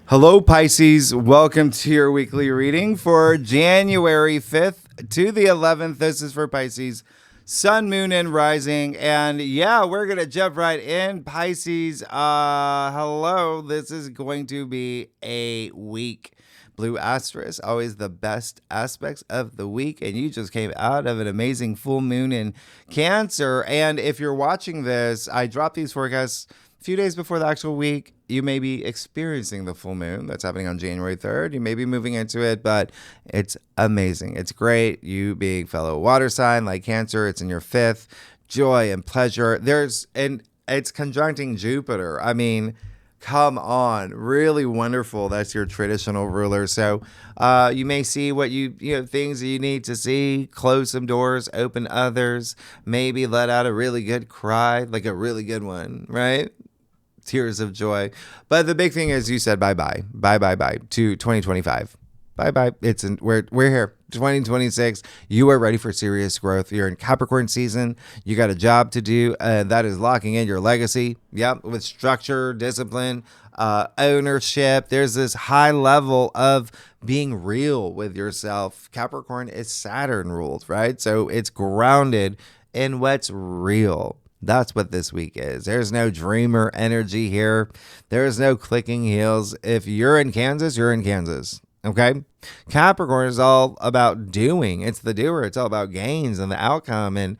Hello, Pisces. Welcome to your weekly reading for January 5th to the 11th. This is for Pisces, Sun, Moon, and Rising. And yeah, we're going to jump right in. Pisces, hello. This is going to be a week. Blue asterisk, always the best aspects of the week. And you just came out of an amazing full moon in Cancer. And if you're watching this, I dropped these forecasts a few days before the actual week. You may be experiencing the full moon that's happening on January 3rd. You may be moving into it, but it's amazing. It's great. You being fellow water sign like Cancer, it's in your fifth. Joy and pleasure. And it's conjuncting Jupiter. I mean, come on, really wonderful. That's your traditional ruler. So you may see what things that you need to see, close some doors, open others, maybe let out a really good cry, like a really good one, right? Tears of joy. But the big thing is you said bye-bye to 2025. Bye-bye. We're here. 2026. You are ready for serious growth. You're in Capricorn season. You got a job to do, and that is locking in your legacy. Yep, with structure, discipline, ownership. There's this high level of being real with yourself. Capricorn is Saturn ruled, right? So it's grounded in what's real. That's what this week is. There's no dreamer energy here. There's no clicking heels. If you're in Kansas, you're in Kansas. Okay? Capricorn is all about doing. It's the doer. It's all about gains and the outcome and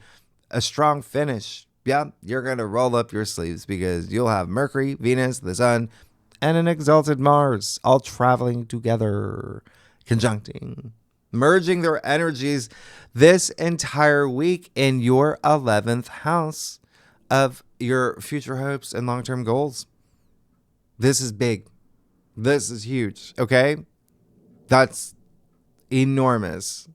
a strong finish. Yeah, you're going to roll up your sleeves because you'll have Mercury, Venus, the Sun, and an exalted Mars all traveling together, conjuncting, merging their energies this entire week in your 11th house of your future hopes and long-term goals. This is big. This is huge. Okay? That's enormous.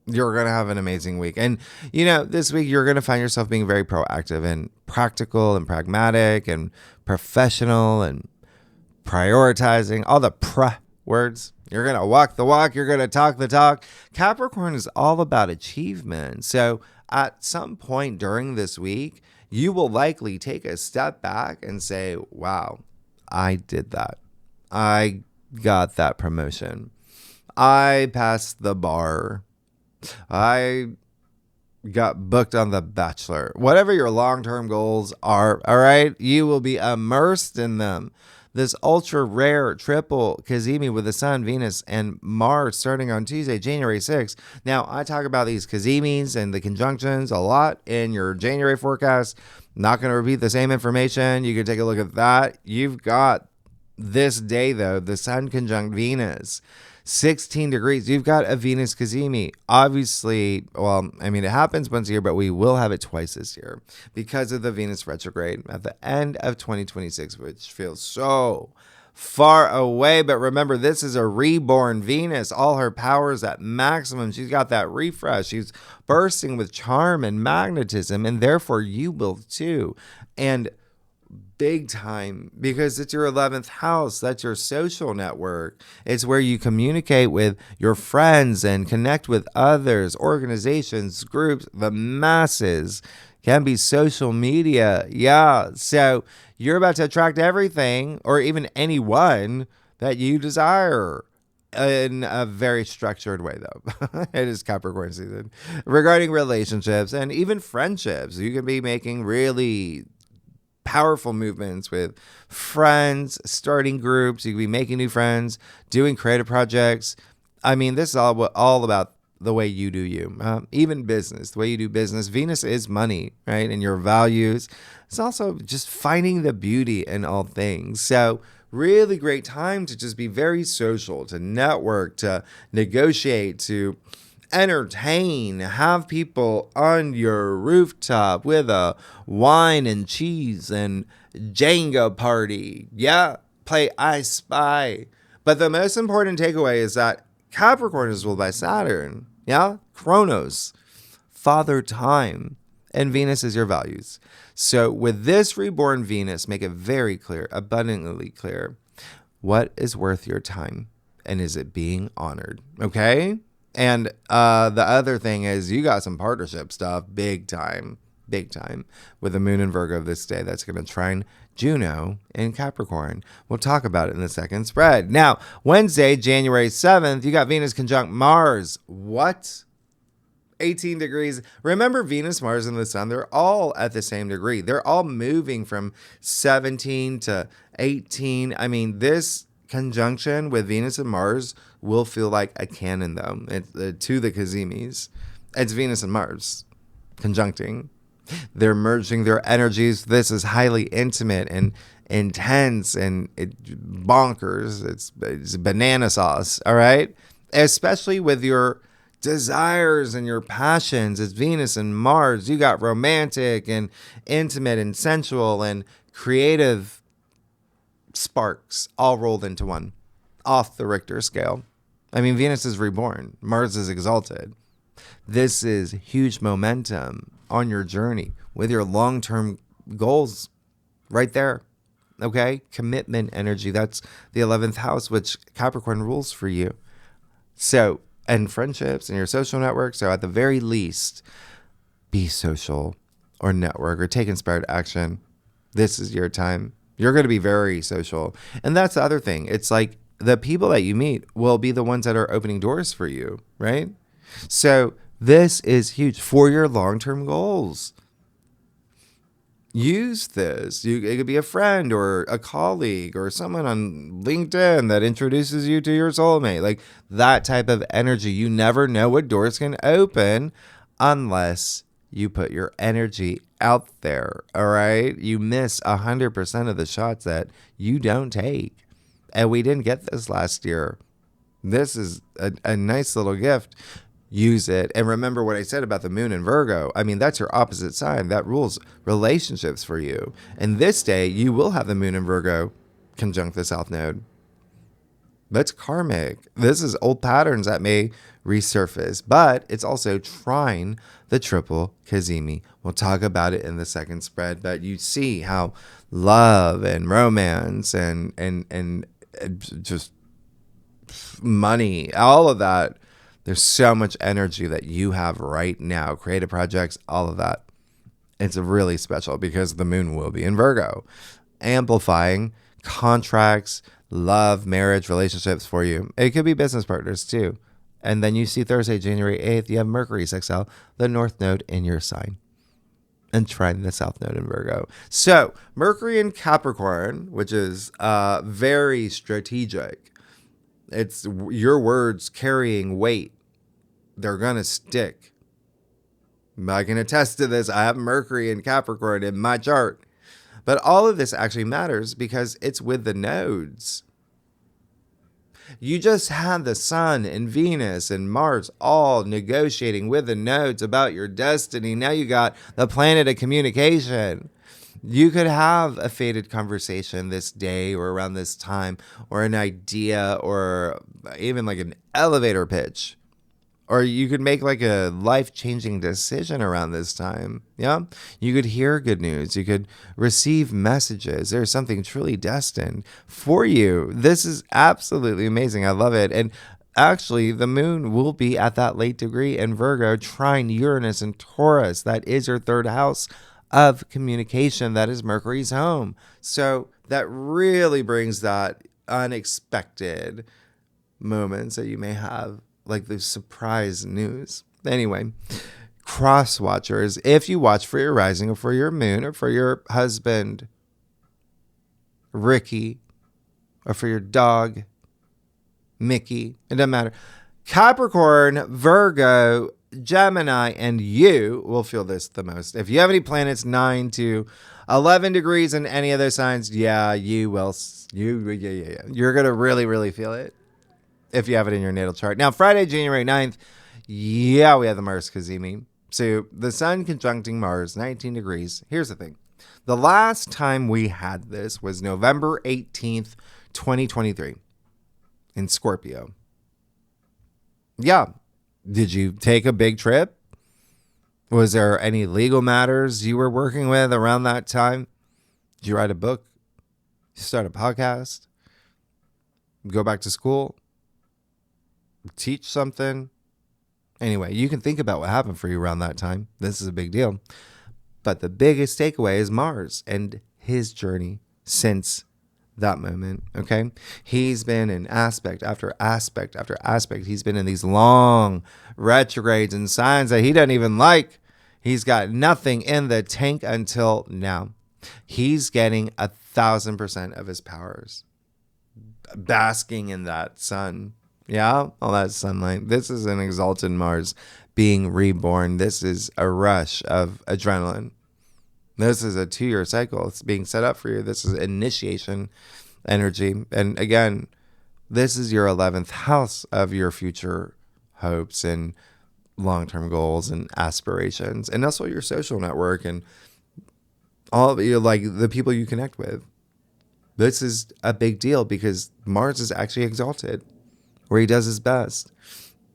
You're going to have an amazing week. And, this week you're going to find yourself being very proactive and practical and pragmatic and professional and prioritizing all the words. You're going to walk the walk. You're going to talk the talk. Capricorn is all about achievement. So at some point during this week, you will likely take a step back and say, wow, I did that. I got that promotion. I passed the bar. I got booked on The Bachelor. Whatever your long-term goals are, all right, you will be immersed in them. This ultra rare triple kazimi with the Sun, Venus, and Mars starting on Tuesday, January 6th. Now, I talk about these kazimis and the conjunctions a lot in your January forecast. Not going to repeat the same information. You can take a look at that. You've got this day, though, the Sun conjunct Venus. 16 degrees. You've got a Venus kazimi. Obviously, it happens once a year, but we will have it twice this year because of the Venus retrograde at the end of 2026, which feels so far away. But remember, this is a reborn Venus. All her powers at maximum. She's got that refresh. She's bursting with charm and magnetism, and therefore you will too. And big time, because it's your 11th house. That's your social network. It's where you communicate with your friends and connect with others, organizations, groups. The masses can be social media. Yeah. So you're about to attract everything or even anyone that you desire in a very structured way, though. It is Capricorn season. Regarding relationships and even friendships, you can be making really powerful movements with friends, starting groups. You can be making new friends, doing creative projects. This is all about the way you do you. Even business, the way you do business. Venus is money, right? And your values. It's also just finding the beauty in all things. So really great time to just be very social, to network, to negotiate, to entertain, have people on your rooftop with a wine and cheese and Jenga party. Yeah, play I Spy. But the most important takeaway is that Capricorn is ruled by Saturn. Yeah, Chronos, father time, and Venus is your values. So with this reborn Venus, make it very clear, abundantly clear, what is worth your time and is it being honored? Okay? And the other thing is you got some partnership stuff, big time, with the moon in Virgo this day. That's going to try and Juno in Capricorn. We'll talk about it in the second spread. Now, Wednesday, January 7th, you got Venus conjunct Mars. What? 18 degrees. Remember, Venus, Mars, and the Sun, they're all at the same degree. They're all moving from 17 to 18. I mean, this conjunction with Venus and Mars will feel like a cannon, though, to the kazimis. It's Venus and Mars conjuncting. They're merging their energies. This is highly intimate and intense and bonkers. It's banana sauce, all right? Especially with your desires and your passions. It's Venus and Mars. You got romantic and intimate and sensual and creative sparks all rolled into one off the Richter scale. I mean, Venus is reborn. Mars is exalted. This is huge momentum on your journey with your long-term goals right there. Okay? Commitment energy. That's the 11th house, which Capricorn rules for you. So, and friendships and your social network. So at the very least, be social or network or take inspired action. This is your time. You're going to be very social. And that's the other thing. It's like the people that you meet will be the ones that are opening doors for you, right? So this is huge for your long-term goals. Use this. It could be a friend or a colleague or someone on LinkedIn that introduces you to your soulmate. Like that type of energy. You never know what doors can open unless you put your energy out there. All right. You miss 100% of the shots that you don't take. And we didn't get this last year. This is a nice little gift. Use it. And remember what I said about the moon in Virgo. I mean, that's your opposite sign. That rules relationships for you. And this day, you will have the moon in Virgo conjunct the South Node. That's karmic. This is old patterns that may resurface, but it's also trine the triple kazimi. We'll talk about it in the second spread, but you see how love and romance and just money, all of that, there's so much energy that you have right now. Creative projects, all of that. It's really special because the moon will be in Virgo, amplifying contracts, love, marriage, relationships for you. It could be business partners too. And then you see Thursday, January 8th, you have Mercury sextile the North Node in your sign and trine the South Node in Virgo. So Mercury in Capricorn, which is very strategic. It's your words carrying weight. They're going to stick. I can attest to this. I have Mercury in Capricorn in my chart. But all of this actually matters because it's with the nodes. You just had the Sun and Venus and Mars all negotiating with the nodes about your destiny. Now you got the planet of communication. You could have a fated conversation this day or around this time, or an idea, or even like an elevator pitch. Or you could make like a life-changing decision around this time. Yeah. You could hear good news. You could receive messages. There's something truly destined for you. This is absolutely amazing. I love it. And actually, the moon will be at that late degree in Virgo, trine Uranus and Taurus. That is your third house of communication. That is Mercury's home. So that really brings that unexpected moments that you may have, like the surprise news. Anyway, cross watchers, if you watch for your rising or for your moon or for your husband, Ricky, or for your dog, Mickey, it doesn't matter. Capricorn, Virgo, Gemini, and you will feel this the most. If you have any planets 9 to 11 degrees in any of those signs, yeah, you will. You're going to really, really feel it if you have it in your natal chart. Now, Friday, January 9th, yeah, we have the Mars kazimi. So the Sun conjuncting Mars, 19 degrees. Here's the thing. The last time we had this was November 18th, 2023 in Scorpio. Yeah. Did you take a big trip? Was there any legal matters you were working with around that time? Did you write a book? Start a podcast? Go back to school? Teach something? Anyway, you can think about what happened for you around that time. This is a big deal. But the biggest takeaway is Mars and his journey since that moment. Okay. He's been in aspect after aspect after aspect. He's been in these long retrogrades and signs that he doesn't even like. He's got nothing in the tank until now. He's getting 1,000% of his powers, basking in that sun. Yeah, all that sunlight. This is an exalted Mars being reborn. This is a rush of adrenaline. This is a 2-year cycle. It's being set up for you. This is initiation energy. And again, this is your 11th house of your future hopes and long-term goals and aspirations, and also your social network and all of you, like the people you connect with. This is a big deal because Mars is actually exalted, where he does his best.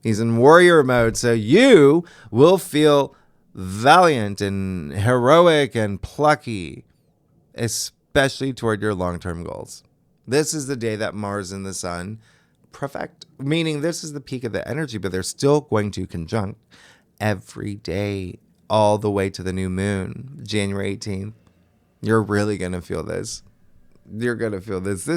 He's in warrior mode, so you will feel valiant and heroic and plucky, especially toward your long-term goals. This is the day that Mars and the Sun perfect, meaning this is the peak of the energy, but they're still going to conjunct every day all the way to the new moon, January 18th. You're really going to feel this. You're going to feel this.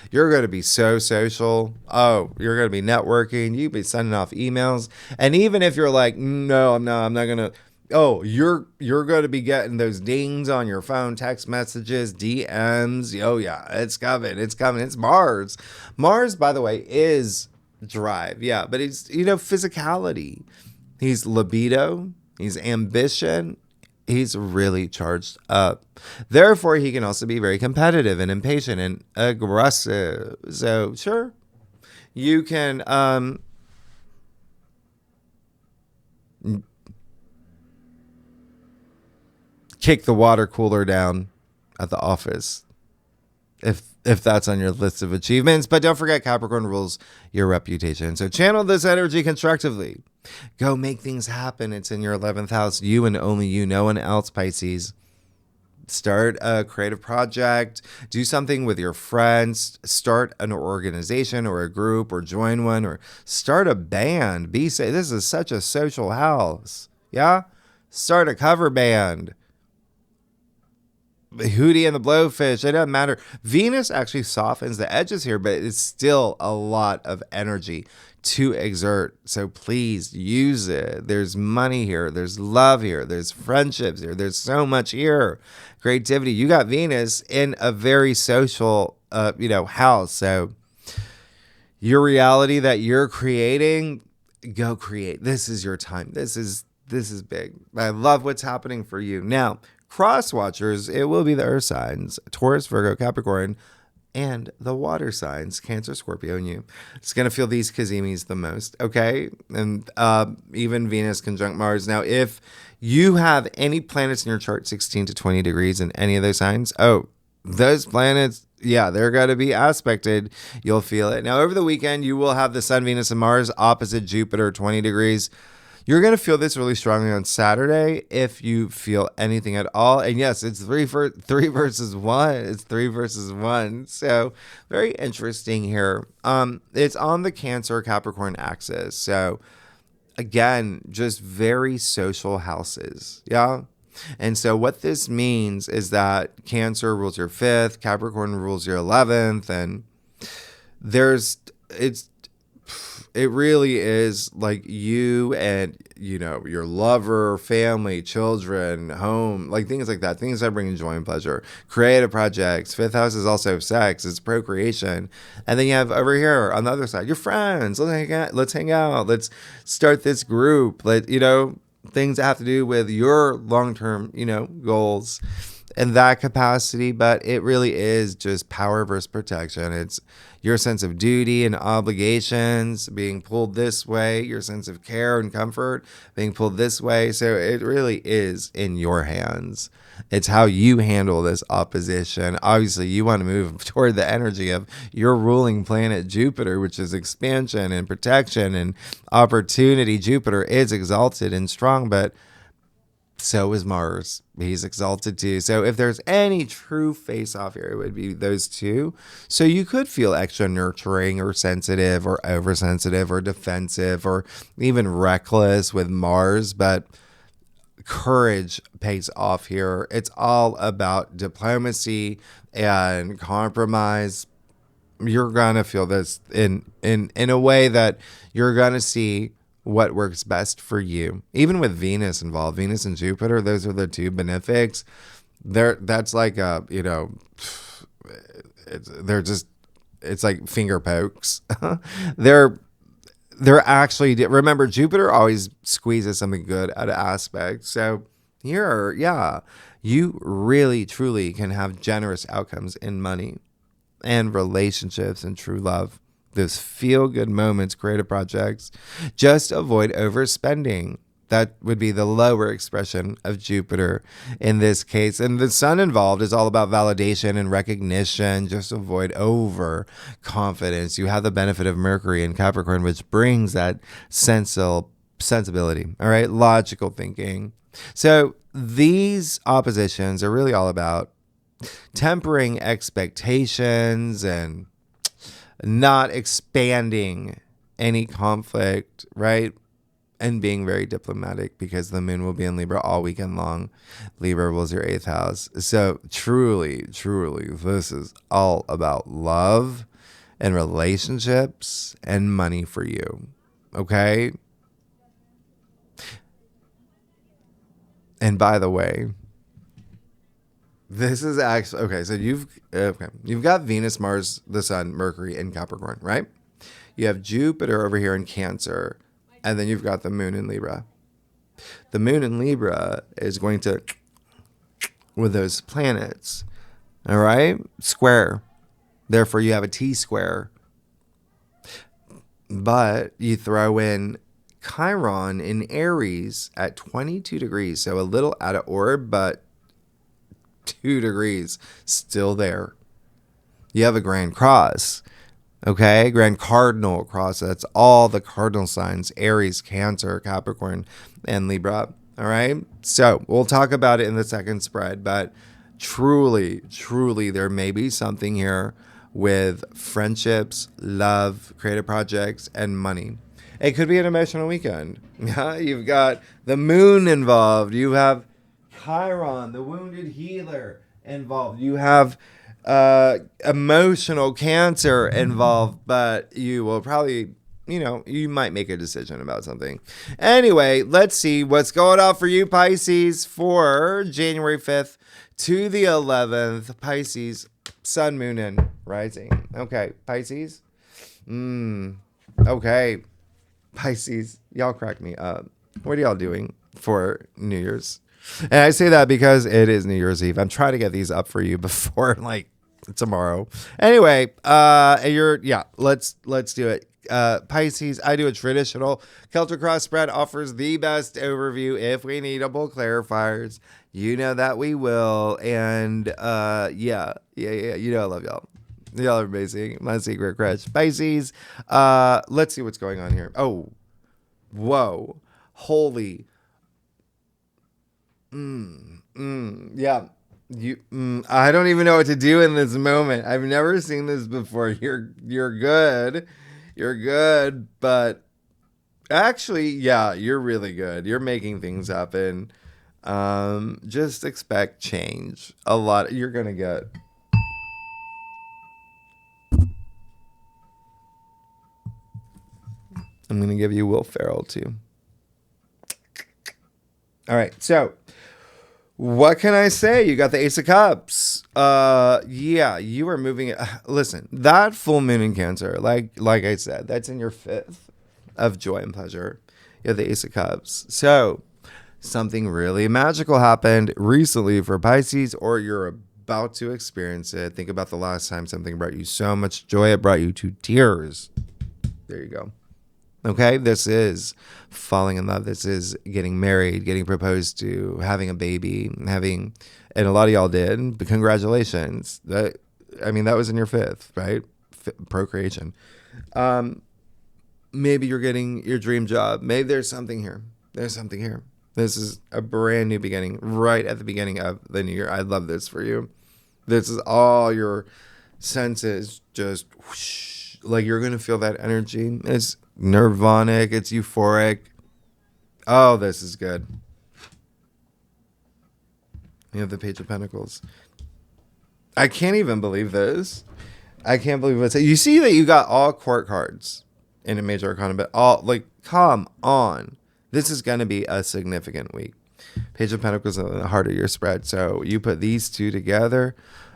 You're going to be so social. Oh, you're going to be networking. You'll be sending off emails. And even if you're like, no, I'm not going to. Oh, you're going to be getting those dings on your phone, text messages, DMs. Oh, yeah, it's coming. It's coming. It's Mars. Mars, by the way, is drive. Yeah, but it's, physicality. He's libido. He's ambition. He's really charged up. Therefore, he can also be very competitive and impatient and aggressive. So, sure, you can kick the water cooler down at the office if that's on your list of achievements. But don't forget, Capricorn rules your reputation. So channel this energy constructively. Go make things happen. It's in your 11th house. You and only you. No one else, Pisces. Start a creative project. Do something with your friends. Start an organization or a group, or join one, or start a band. This is such a social house. Yeah? Start a cover band. Hootie and the Blowfish, it doesn't matter. Venus actually softens the edges here, but it's still a lot of energy to exert. So please use it. There's money here. There's love here. There's friendships here. There's so much here. Creativity. You got Venus in a very social, house. So your reality that you're creating, go create. This is your time. This is big. I love what's happening for you. Now, cross watchers, it will be the earth signs, Taurus, Virgo, Capricorn, and the water signs, Cancer, Scorpio, and you. It's going to feel these kazimis the most, okay? And even Venus conjunct Mars. Now, if you have any planets in your chart 16 to 20 degrees in any of those signs, those planets, yeah, they're going to be aspected. You'll feel it. Now, over the weekend, you will have the Sun, Venus, and Mars opposite Jupiter, 20 degrees. You're going to feel this really strongly on Saturday if you feel anything at all. And yes, it's three versus one. It's 3 versus 1. So very interesting here. It's on the Cancer Capricorn axis. So again, just very social houses. Yeah. And so what this means is that Cancer rules your 5th, Capricorn rules your 11th. And it really is like you and, your lover, family, children, home, like things like that. Things that bring joy and pleasure. Creative projects. 5th house is also sex. It's procreation. And then you have over here on the other side, your friends. Let's hang out. Let's start this group. Things that have to do with your long-term, goals in that capacity. But it really is just power versus protection. It's your sense of duty and obligations being pulled this way, your sense of care and comfort being pulled this way. So it really is in your hands. It's how you handle this opposition. Obviously, you want to move toward the energy of your ruling planet, Jupiter, which is expansion and protection and opportunity. Jupiter is exalted and strong, but so is Mars. He's exalted too. So if there's any true face-off here, it would be those two. So you could feel extra nurturing or sensitive or oversensitive or defensive or even reckless with Mars. But courage pays off here. It's all about diplomacy and compromise. You're gonna feel this in a way that you're gonna see what works best for you. Even with Venus involved, Venus and Jupiter, those are the two benefics. That's like it's like finger pokes. they're actually, remember, Jupiter always squeezes something good out of aspect. So here, yeah, you really truly can have generous outcomes in money and relationships and true love. Those feel good moments, creative projects. Just avoid overspending. That would be the lower expression of Jupiter in this case. And the sun involved is all about validation and recognition. Just avoid overconfidence. You have the benefit of Mercury in Capricorn, which brings that sensibility, all right? Logical thinking. So these oppositions are really all about tempering expectations and not expanding any conflict, right? And being very diplomatic, because the moon will be in Libra all weekend long. Libra rules your 8th house. So truly, truly, this is all about love and relationships and money for you. Okay? And by the way, this is actually, okay, so you've got Venus, Mars, the Sun, Mercury in Capricorn, right? You have Jupiter over here in Cancer. And then you've got the moon in Libra. The moon in Libra is going to, with those planets, all right, square. Therefore, you have a T-square. But you throw in Chiron in Aries at 22 degrees. So a little out of orb, but 2 degrees still there. You have a grand cross. Okay, grand cardinal cross. That's all the cardinal signs: Aries, Cancer, Capricorn, and Libra. All right. So we'll talk about it in the second spread, but truly, truly, there may be something here with friendships, love, creative projects, and money. It could be an emotional weekend. Yeah, you've got the moon involved. You have Chiron, the wounded healer, involved. You have emotional Cancer involved, but you will probably, you might make a decision about something. Anyway, let's see what's going on for you, Pisces, for January 5th to the 11th. Pisces, sun, moon, and rising. Okay, Pisces. Okay, Pisces, y'all crack me up. What are y'all doing for New Year's? And I say that because it is New Year's Eve. I'm trying to get these up for you before tomorrow. Anyway, let's do it. Pisces, I do a traditional Celtic cross spread, offers the best overview. If we need double clarifiers, you know that we will. And yeah. You know I love y'all. Y'all are amazing. My secret crush. Pisces, let's see what's going on here. Oh, whoa. Holy. Yeah. I don't even know what to do in this moment. I've never seen this before. You're good. You're good, but actually, yeah, you're really good. You're making things happen. Just expect change. A lot. You're gonna get. I'm gonna give you Will Ferrell too. All right, so. What can I say? You got the Ace of Cups. Yeah, you are moving. Listen, that full moon in Cancer, like I said, that's in your 5th of joy and pleasure. You have the Ace of Cups. So something really magical happened recently for Pisces, or you're about to experience it. Think about the last time something brought you so much joy, it brought you to tears. There you go. Okay, this is falling in love. This is getting married, getting proposed to, having a baby, and a lot of y'all did. But congratulations. That was in your 5th, right? Procreation. Maybe you're getting your dream job. Maybe there's something here. This is a brand new beginning, right at the beginning of the new year. I love this for you. This is all your senses just whoosh, like you're going to feel that energy. It's nirvanic. It's euphoric. Oh, this is good. You have the Page of Pentacles. I can't even believe this. I can't believe what's you see that you got all court cards in a major arcana, but all like, come on. This is going to be a significant week. Page of Pentacles in the heart of your spread. So you put these two together,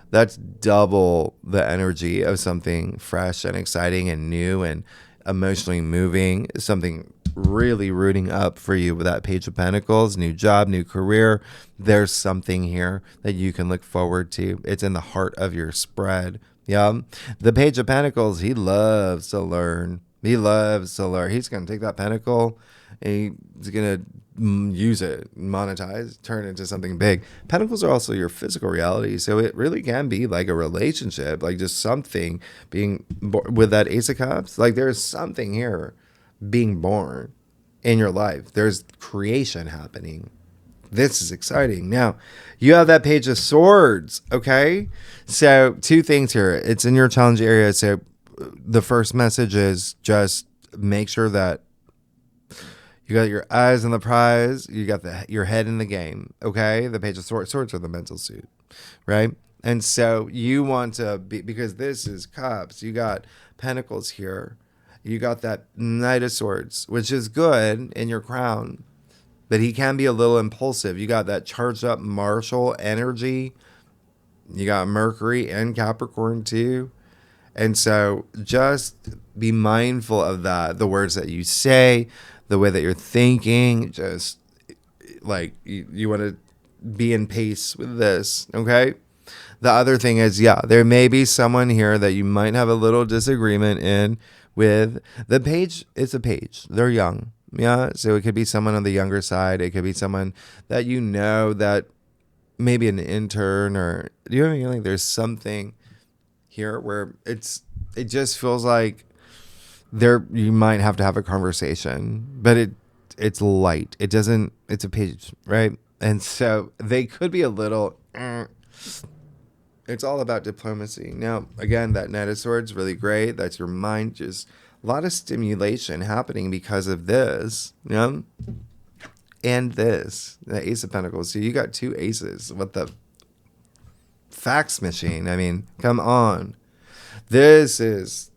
that's double the energy of something fresh and exciting and new and emotionally moving, something really rooting up for you with that Page of Pentacles, new job, new career. There's something here that you can look forward to. It's in the heart of your spread. Yeah. The Page of Pentacles, he loves to learn. He loves to learn. He's going to take that pentacle and he's going to use it, monetize, turn it into something big. Pentacles are also your physical reality. So it really can be like a relationship, like just something being with that Ace of Cups. Like there's something here being born in your life. There's creation happening. This is exciting. Now, you have that Page of Swords, okay? So, two things here. It's in your challenge area. So, the first message is just make sure that you got your eyes on the prize. You got your head in the game, okay? The Page of Swords. Swords are the mental suit, right? And so, you want to be, because this is Cups. You got Pentacles here. You got that Knight of Swords, which is good in your crown. But he can be a little impulsive. You got that charged up martial energy. You got Mercury and Capricorn too. And so just be mindful of that. The words that you say, the way that you're thinking, just like you want to be in pace with this. Okay. The other thing is, yeah, there may be someone here that you might have a little disagreement in with. The page is a page. They're young. Yeah, so it could be someone on the younger side. It could be someone that you know that maybe an intern or you have a feeling there's something here where it just feels like you might have to have a conversation, but it's light. It's a page, right? And so they could be a little it's all about diplomacy. Now, again, that Knight of Swords really great. That's your mind just a lot of stimulation happening because of this, you know? And this, the Ace of Pentacles. So you got two aces with the fax machine. I mean, come on. This is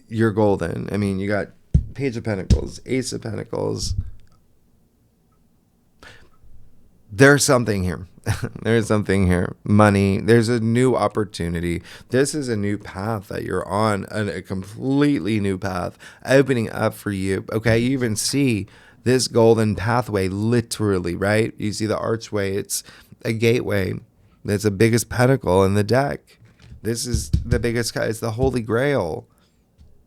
your golden. I mean, you got Page of Pentacles, Ace of Pentacles. There's something here. There's something here. Money. There's a new opportunity. This is a new path that you're on, a completely new path opening up for you. Okay. You even see this golden pathway literally, right? You see the archway. It's a gateway. It's the biggest pentacle in the deck. This is the biggest. It's the Holy Grail.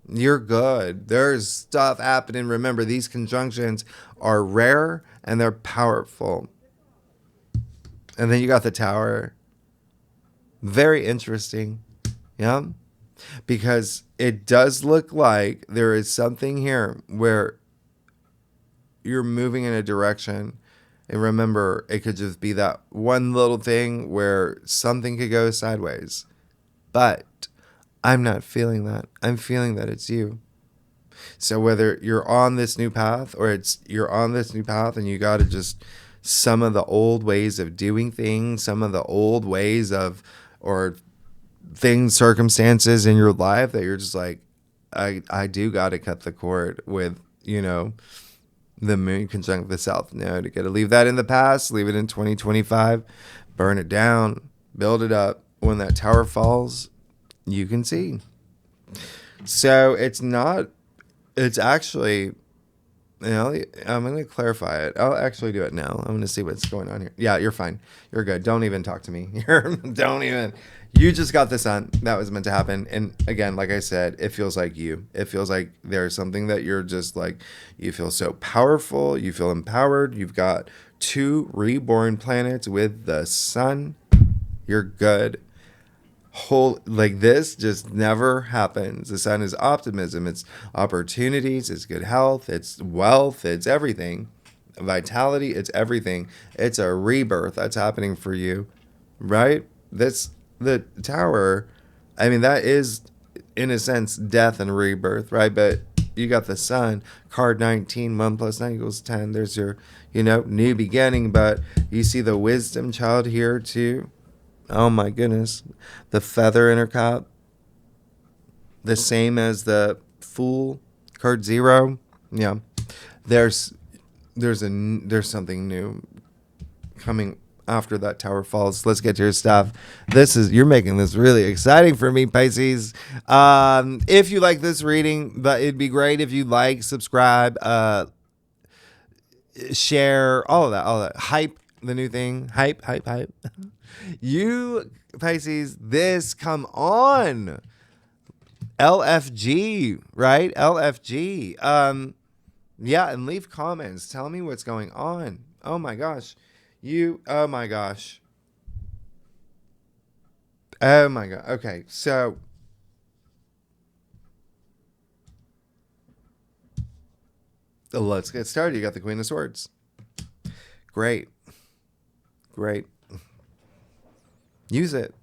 You're good. There's stuff happening. Remember, these conjunctions are rare and they're powerful. And then you got the Tower. Very interesting. Yeah. Because it does look like there is something here where you're moving in a direction. And remember, it could just be that one little thing where something could go sideways. But I'm not feeling that. I'm feeling that it's you. So whether you're on this new path or you're on this new path and you got to just some of the old ways of doing things, some of the old ways of, or things, circumstances in your life that you're just like, I do got to cut the cord with, you know, the moon conjunct the South Node. You got to leave that in the past, leave it in 2025, burn it down, build it up. When that tower falls, you can see. So it's actually, you know, I'm going to clarify it. I'll actually do it now. I'm going to see what's going on here. Yeah, you're fine. You're good. Don't even talk to me. Don't even. You just got the sun. That was meant to happen. And again, like I said, it feels like you. It feels like there's something that you're just like, you feel so powerful. You feel empowered. You've got 2 reborn planets with the sun. You're good. Like this just never happens. The sun is optimism, it's opportunities, it's good health, it's wealth, it's everything. Vitality, it's everything. It's a rebirth that's happening for you, right? The Tower, I mean, that is in a sense death and rebirth, right? But you got the sun, card 19, 1 plus 9 equals 10. There's your, new beginning. But you see the wisdom child here too. Oh my goodness. The feather in her cap. The same as the Fool, card 0. Yeah. There's something new coming after that tower falls. Let's get to your stuff. You're making this really exciting for me, Pisces. If you like this reading, but it'd be great if you like, subscribe, share, all of that. Hype, the new thing. Hype. You, Pisces, come on. LFG, right? LFG. Yeah, and leave comments. Tell me what's going on. Oh my gosh. Oh my gosh. Oh my God. Okay, so let's get started. You got the Queen of Swords. Great. Use it.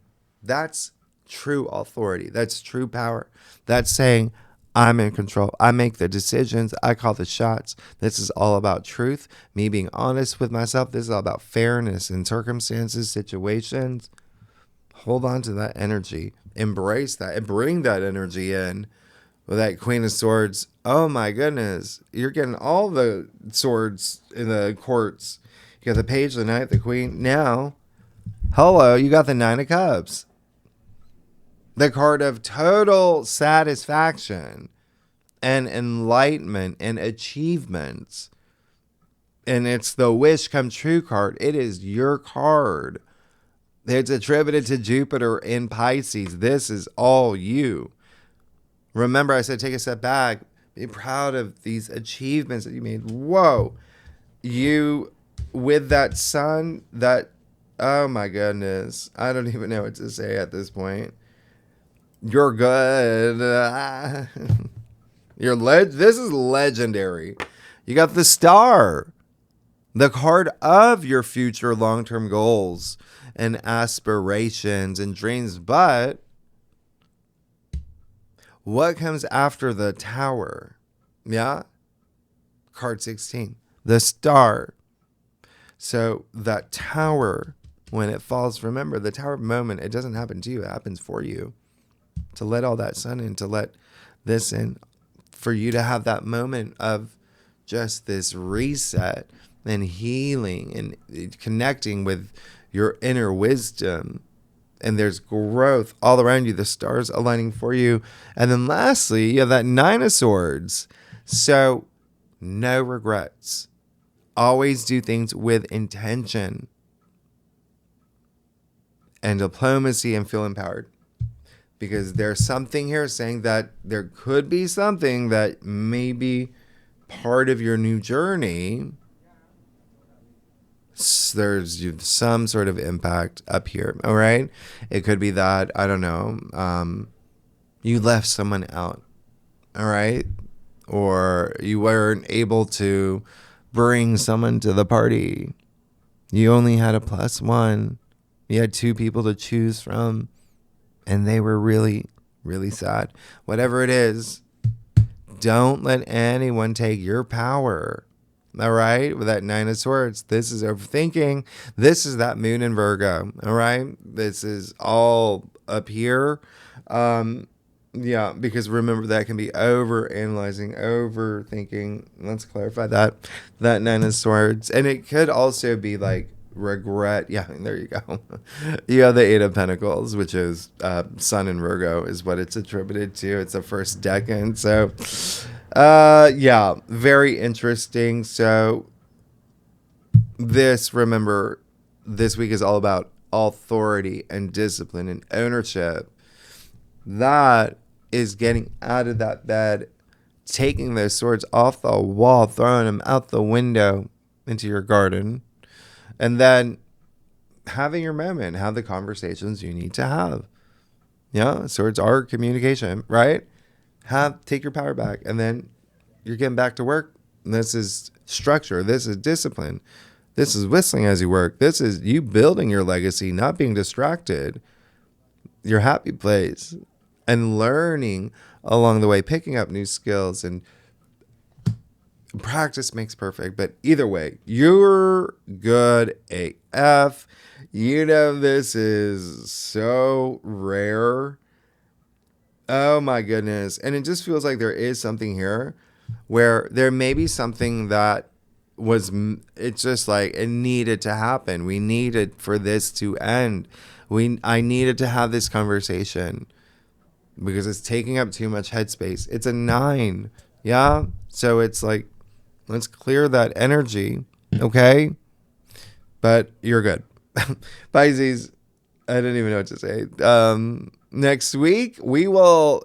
That's true authority. That's true power. That's saying, I'm in control. I make the decisions. I call the shots. This is all about truth, me being honest with myself. This is all about fairness in circumstances, situations. Hold on to that energy. Embrace that and bring that energy in with that Queen of Swords. Oh my goodness. You're getting all the swords in the courts. You got the Page, the Knight, the Queen. Now, hello, you got the Nine of Cups. The card of total satisfaction and enlightenment and achievements. And it's the wish come true card. It is your card. It's attributed to Jupiter in Pisces. This is all you. Remember, I said take a step back. Be proud of these achievements that you made. Whoa. You, with that sun, oh my goodness. I don't even know what to say at this point. You're good. This is legendary. You got the Star, the card of your future long-term goals and aspirations and dreams. But what comes after the Tower? Yeah? Card 16, the Star. So that Tower, when it falls, remember, the Tower moment, it doesn't happen to you. It happens for you. To let all that sun in, to let this in, for you to have that moment of just this reset and healing and connecting with your inner wisdom. And there's growth all around you. The stars aligning for you. And then lastly, you have that Nine of Swords. So no regrets. Always do things with intention and diplomacy and feel empowered. Because there's something here saying that there could be something that may be part of your new journey. There's some sort of impact up here. All right. It could be that, I don't know, you left someone out. All right. Or you weren't able to bring someone to the party. You only had a +1. You had 2 people to choose from. And they were really, really sad. Whatever it is, don't let anyone take your power. All right? With that Nine of Swords, this is overthinking. This is that Moon in Virgo. All right? This is all up here. Yeah, because remember, that can be over-analyzing, overthinking. Let's clarify that. That Nine of Swords. And it could also be like regret. Yeah, there you go. You have the Eight of Pentacles, which is Sun in Virgo is what it's attributed to. It's the first decan. So yeah, very interesting. So remember, this week is all about authority and discipline and ownership. That is getting out of that bed, taking those swords off the wall, throwing them out the window into your garden. And then having your moment, have the conversations you need to have. Yeah, swords are communication, right? Take your power back, and then you're getting back to work. And this is structure. This is discipline. This is whistling as you work. This is you building your legacy, not being distracted. Your happy place, and learning along the way, picking up new skills and practice makes perfect. But either way, you're good AF. You know, this is so rare. Oh my goodness. And it just feels like there is something here where there may be something that it's just like it needed to happen. We needed for this to end. I needed to have this conversation because it's taking up too much headspace. It's a 9. Yeah. So it's like, let's clear that energy. Okay. But you're good. Pisces, I don't even know what to say. Next week, we will,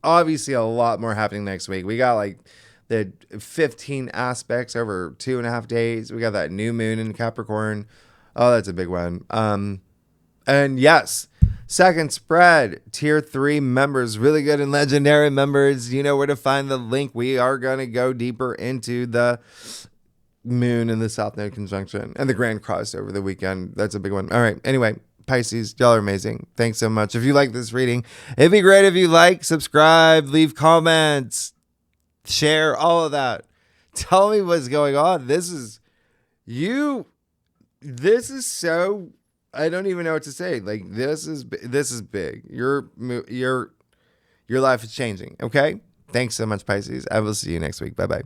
obviously a lot more happening next week. We got like the 15 aspects over 2.5 days. We got that new moon in Capricorn. Oh, that's a big one. And yes, second spread, tier 3 members, really good and legendary members. You know where to find the link. We are going to go deeper into the moon and the South Node conjunction and the Grand Cross over the weekend. That's a big one. All right. Anyway, Pisces, y'all are amazing. Thanks so much. If you like this reading, it'd be great if you like, subscribe, leave comments, share, all of that. Tell me what's going on. This is so, I don't even know what to say. Like, this is big. Your life is changing. Okay. Thanks so much, Pisces. I will see you next week. Bye-bye.